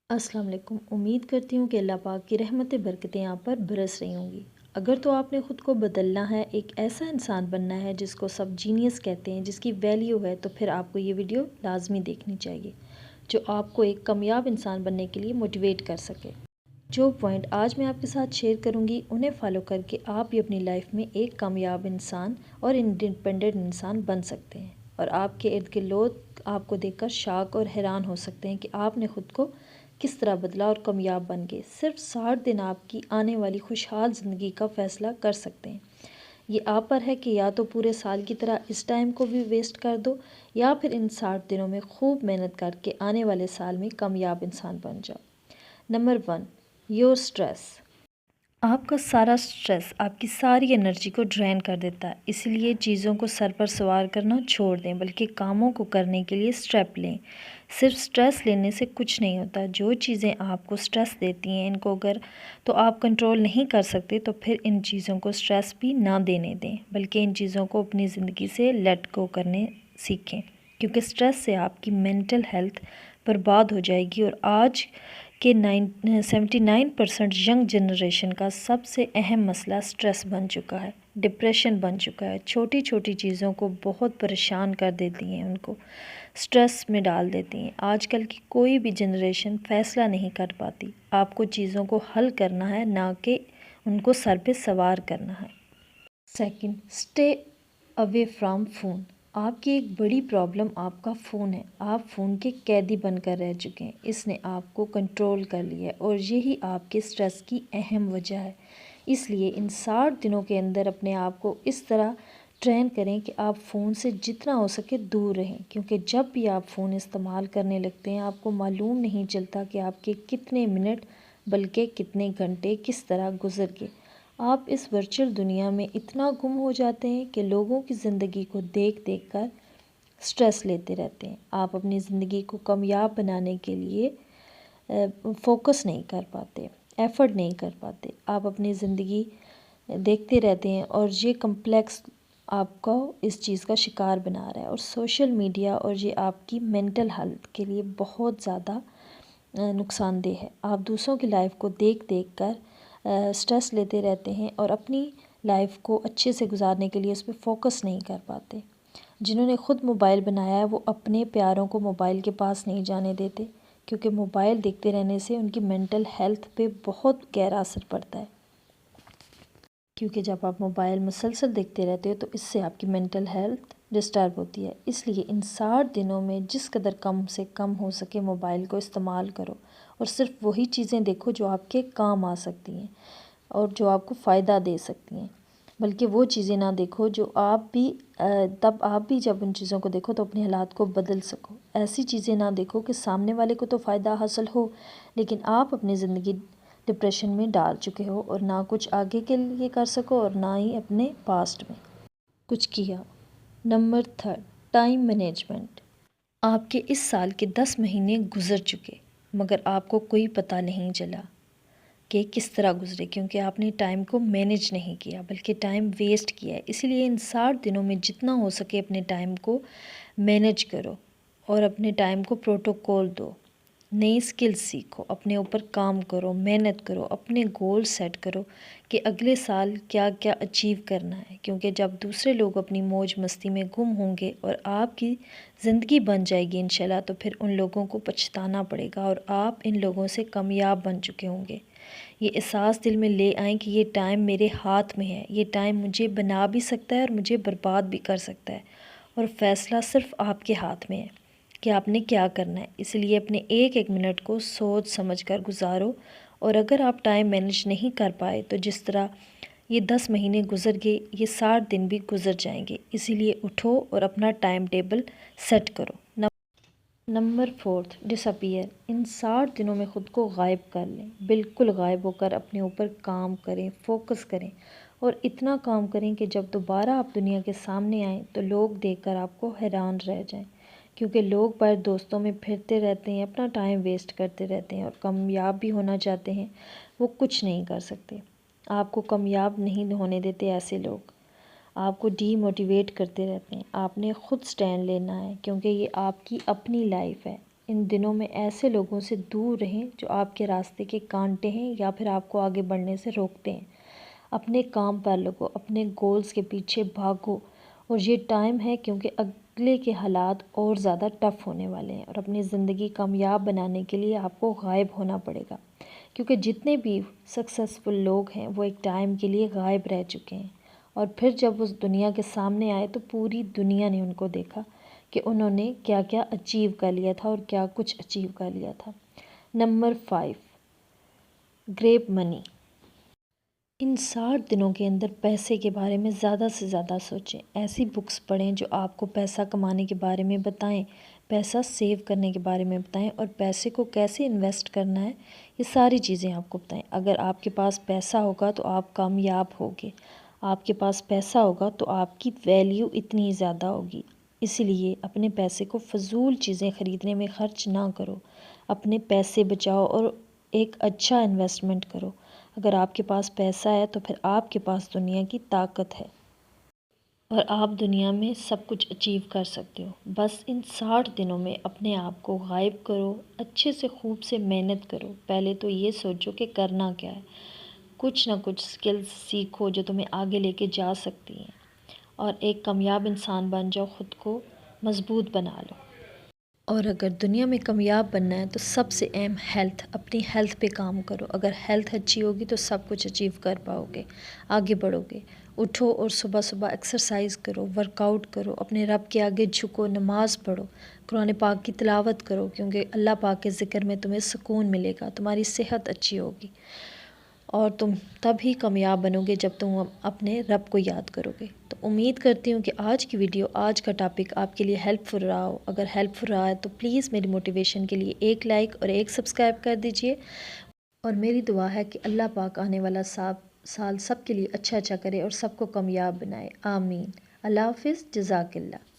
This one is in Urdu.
السلام علیکم۔ امید کرتی ہوں کہ اللہ پاک کی رحمتیں برکتیں آپ پر برس رہی ہوں گی۔ اگر تو آپ نے خود کو بدلنا ہے، ایک ایسا انسان بننا ہے جس کو سب جینیس کہتے ہیں، جس کی ویلیو ہے، تو پھر آپ کو یہ ویڈیو لازمی دیکھنی چاہیے جو آپ کو ایک کامیاب انسان بننے کے لیے موٹیویٹ کر سکے۔ جو پوائنٹ آج میں آپ کے ساتھ شیئر کروں گی انہیں فالو کر کے آپ بھی اپنی لائف میں ایک کامیاب انسان اور انڈیپینڈنٹ انسان بن سکتے ہیں، اور آپ کے ارد گرد لوگ آپ کو دیکھ کر شاک اور حیران ہو سکتے ہیں کہ آپ نے خود کو کس طرح بدلا اور کامیاب بن گئے۔ صرف 60 دن آپ کی آنے والی خوشحال زندگی کا فیصلہ کر سکتے ہیں۔ یہ آپ پر ہے کہ یا تو پورے سال کی طرح اس ٹائم کو بھی ویسٹ کر دو، یا پھر ان 60 دنوں میں خوب محنت کر کے آنے والے سال میں کامیاب انسان بن جاؤ۔ Number 1، your stress. آپ کا سارا سٹریس آپ کی ساری انرجی کو ڈرین کر دیتا ہے، اسی لیے چیزوں کو سر پر سوار کرنا چھوڑ دیں، بلکہ کاموں کو کرنے کے لیے اسٹیپ لیں۔ صرف سٹریس لینے سے کچھ نہیں ہوتا۔ جو چیزیں آپ کو سٹریس دیتی ہیں، ان کو اگر تو آپ کنٹرول نہیں کر سکتے تو پھر ان چیزوں کو سٹریس بھی نہ دینے دیں، بلکہ ان چیزوں کو اپنی زندگی سے لیٹ گو کرنے سیکھیں، کیونکہ سٹریس سے آپ کی مینٹل ہیلتھ برباد ہو جائے گی۔ اور آج کہ 79% ینگ جنریشن کا سب سے اہم مسئلہ سٹریس بن چکا ہے، ڈپریشن بن چکا ہے۔ چھوٹی چھوٹی چیزوں کو بہت پریشان کر دیتی ہیں، ان کو سٹریس میں ڈال دیتی ہیں۔ آج کل کی کوئی بھی جنریشن فیصلہ نہیں کر پاتی۔ آپ کو چیزوں کو حل کرنا ہے، نہ کہ ان کو سر پہ سوار کرنا ہے۔ Second, stay away from phone. آپ کی ایک بڑی پرابلم آپ کا فون ہے۔ آپ فون کے قیدی بن کر رہ چکے ہیں۔ اس نے آپ کو کنٹرول کر لیا ہے، اور یہی آپ کے سٹریس کی اہم وجہ ہے۔ اس لیے ان 60 دنوں کے اندر اپنے آپ کو اس طرح ٹرین کریں کہ آپ فون سے جتنا ہو سکے دور رہیں، کیونکہ جب بھی آپ فون استعمال کرنے لگتے ہیں آپ کو معلوم نہیں چلتا کہ آپ کے کتنے منٹ بلکہ کتنے گھنٹے کس طرح گزر گئے۔ آپ اس ورچوئل دنیا میں اتنا گم ہو جاتے ہیں کہ لوگوں کی زندگی کو دیکھ دیکھ کر سٹریس لیتے رہتے ہیں۔ آپ اپنی زندگی کو کامیاب بنانے کے لیے فوکس نہیں کر پاتے، ایفرٹ نہیں کر پاتے۔ آپ اپنی زندگی دیکھتے رہتے ہیں، اور یہ کمپلیکس آپ کو اس چیز کا شکار بنا رہا ہے۔ اور سوشل میڈیا اور یہ آپ کی مینٹل ہیلتھ کے لیے بہت زیادہ نقصان دہ ہے۔ آپ دوسروں کی لائف کو دیکھ دیکھ کر سٹریس لیتے رہتے ہیں، اور اپنی لائف کو اچھے سے گزارنے کے لیے اس پہ فوکس نہیں کر پاتے۔ جنہوں نے خود موبائل بنایا ہے وہ اپنے پیاروں کو موبائل کے پاس نہیں جانے دیتے، کیونکہ موبائل دیکھتے رہنے سے ان کی مینٹل ہیلتھ پہ بہت گہرا اثر پڑتا ہے۔ کیونکہ جب آپ موبائل مسلسل دیکھتے رہتے ہو تو اس سے آپ کی مینٹل ہیلتھ ڈسٹرب ہوتی ہے۔ اس لیے ان 60 دنوں میں جس قدر کم سے کم ہو سکے موبائل کو استعمال کرو، اور صرف وہی چیزیں دیکھو جو آپ کے کام آ سکتی ہیں اور جو آپ کو فائدہ دے سکتی ہیں، بلکہ وہ چیزیں نہ دیکھو جو آپ بھی جب ان چیزوں کو دیکھو تو اپنے حالات کو بدل سکو۔ ایسی چیزیں نہ دیکھو کہ سامنے والے کو تو فائدہ حاصل ہو، لیکن آپ اپنی زندگی ڈپریشن میں ڈال چکے ہو، اور نہ کچھ آگے کے لیے کر سکو اور نہ ہی اپنے پاسٹ میں کچھ کیا۔ Number 3، time management. آپ کے اس سال کے 10 مہینے گزر چکے، مگر آپ کو کوئی پتہ نہیں چلا کہ کس طرح گزرے، کیونکہ آپ نے ٹائم کو مینیج نہیں کیا بلکہ ٹائم ویسٹ کیا ہے۔ اسی لیے ان 60 دنوں میں جتنا ہو سکے اپنے ٹائم کو مینیج کرو، اور اپنے ٹائم کو پروٹوکول دو، نئی سکلز سیکھو، اپنے اوپر کام کرو، محنت کرو، اپنے گول سیٹ کرو کہ اگلے سال کیا کیا اچیو کرنا ہے، کیونکہ جب دوسرے لوگ اپنی موج مستی میں گم ہوں گے اور آپ کی زندگی بن جائے گی انشاءاللہ، تو پھر ان لوگوں کو پچھتانا پڑے گا، اور آپ ان لوگوں سے کامیاب بن چکے ہوں گے۔ یہ احساس دل میں لے آئیں کہ یہ ٹائم میرے ہاتھ میں ہے، یہ ٹائم مجھے بنا بھی سکتا ہے اور مجھے برباد بھی کر سکتا ہے، اور فیصلہ صرف آپ کے ہاتھ میں ہے کہ آپ نے کیا کرنا ہے۔ اس لیے اپنے ایک ایک منٹ کو سوچ سمجھ کر گزارو، اور اگر آپ ٹائم مینیج نہیں کر پائے تو جس طرح یہ 10 مہینے گزر گئے، یہ 60 دن بھی گزر جائیں گے۔ اسی لیے اٹھو اور اپنا ٹائم ٹیبل سیٹ کرو۔ نمبر 4، ڈس اپیئر۔ ان 60 دنوں میں خود کو غائب کر لیں، بالکل غائب ہو کر اپنے اوپر کام کریں، فوکس کریں، اور اتنا کام کریں کہ جب دوبارہ آپ دنیا کے سامنے آئیں تو لوگ دیکھ کر آپ کو حیران رہ جائیں، کیونکہ لوگ باہر دوستوں میں پھرتے رہتے ہیں، اپنا ٹائم ویسٹ کرتے رہتے ہیں، اور کامیاب بھی ہونا چاہتے ہیں، وہ کچھ نہیں کر سکتے۔ آپ کو کامیاب نہیں ہونے دیتے ایسے لوگ، آپ کو ڈی موٹیویٹ کرتے رہتے ہیں۔ آپ نے خود سٹینڈ لینا ہے، کیونکہ یہ آپ کی اپنی لائف ہے۔ ان دنوں میں ایسے لوگوں سے دور رہیں جو آپ کے راستے کے کانٹے ہیں یا پھر آپ کو آگے بڑھنے سے روکتے ہیں۔ اپنے کام پر لگو، اپنے گولز کے پیچھے بھاگو، اور یہ ٹائم ہے کیونکہ اگلے کے حالات اور زیادہ ٹف ہونے والے ہیں، اور اپنی زندگی کامیاب بنانے کے لیے آپ کو غائب ہونا پڑے گا، کیونکہ جتنے بھی سکسیسفل لوگ ہیں وہ ایک ٹائم کے لیے غائب رہ چکے ہیں، اور پھر جب اس دنیا کے سامنے آئے تو پوری دنیا نے ان کو دیکھا کہ انہوں نے کیا کیا اچیو کر لیا تھا اور کیا کچھ اچیو کر لیا تھا۔ نمبر 5، گریب منی۔ ان 60 دنوں کے اندر پیسے کے بارے میں زیادہ سے زیادہ سوچیں، ایسی بکس پڑھیں جو آپ کو پیسہ کمانے کے بارے میں بتائیں، پیسہ سیو کرنے کے بارے میں بتائیں، اور پیسے کو کیسے انویسٹ کرنا ہے یہ ساری چیزیں آپ کو بتائیں۔ اگر آپ کے پاس پیسہ ہوگا تو آپ کامیاب ہوگے، آپ کے پاس پیسہ ہوگا تو آپ کی ویلیو اتنی زیادہ ہوگی۔ اسی لیے اپنے پیسے کو فضول چیزیں خریدنے میں خرچ نہ کرو، اپنے پیسے بچاؤ اور ایک اچھا انویسٹمنٹ کرو۔ اگر آپ کے پاس پیسہ ہے تو پھر آپ کے پاس دنیا کی طاقت ہے، اور آپ دنیا میں سب کچھ اچیو کر سکتے ہو۔ بس ان 60 دنوں میں اپنے آپ کو غائب کرو، اچھے سے خوب سے محنت کرو۔ پہلے تو یہ سوچو کہ کرنا کیا ہے، کچھ نہ کچھ سکلز سیکھو جو تمہیں آگے لے کے جا سکتی ہیں، اور ایک کامیاب انسان بن جاؤ، خود کو مضبوط بنا لو۔ اور اگر دنیا میں کامیاب بننا ہے تو سب سے اہم ہیلتھ، اپنی ہیلتھ پہ کام کرو۔ اگر ہیلتھ اچھی ہوگی تو سب کچھ اچیو کر پاؤ گے، آگے بڑھو گے۔ اٹھو اور صبح صبح ایکسرسائز کرو، ورک آؤٹ کرو، اپنے رب کے آگے جھکو، نماز پڑھو، قرآن پاک کی تلاوت کرو، کیونکہ اللہ پاک کے ذکر میں تمہیں سکون ملے گا، تمہاری صحت اچھی ہوگی، اور تم تب ہی کامیاب بنو گے جب تم اپنے رب کو یاد کرو گے۔ تو امید کرتی ہوں کہ آج کی ویڈیو، آج کا ٹاپک آپ کے لیے ہیلپ فل رہا ہو۔ اگر ہیلپ فل رہا ہے تو پلیز میری موٹیویشن کے لیے ایک لائک اور ایک سبسکرائب کر دیجئے، اور میری دعا ہے کہ اللہ پاک آنے والا سال سب کے لیے اچھا کرے اور سب کو کامیاب بنائے، آمین۔ اللہ حافظ، جزاک اللہ۔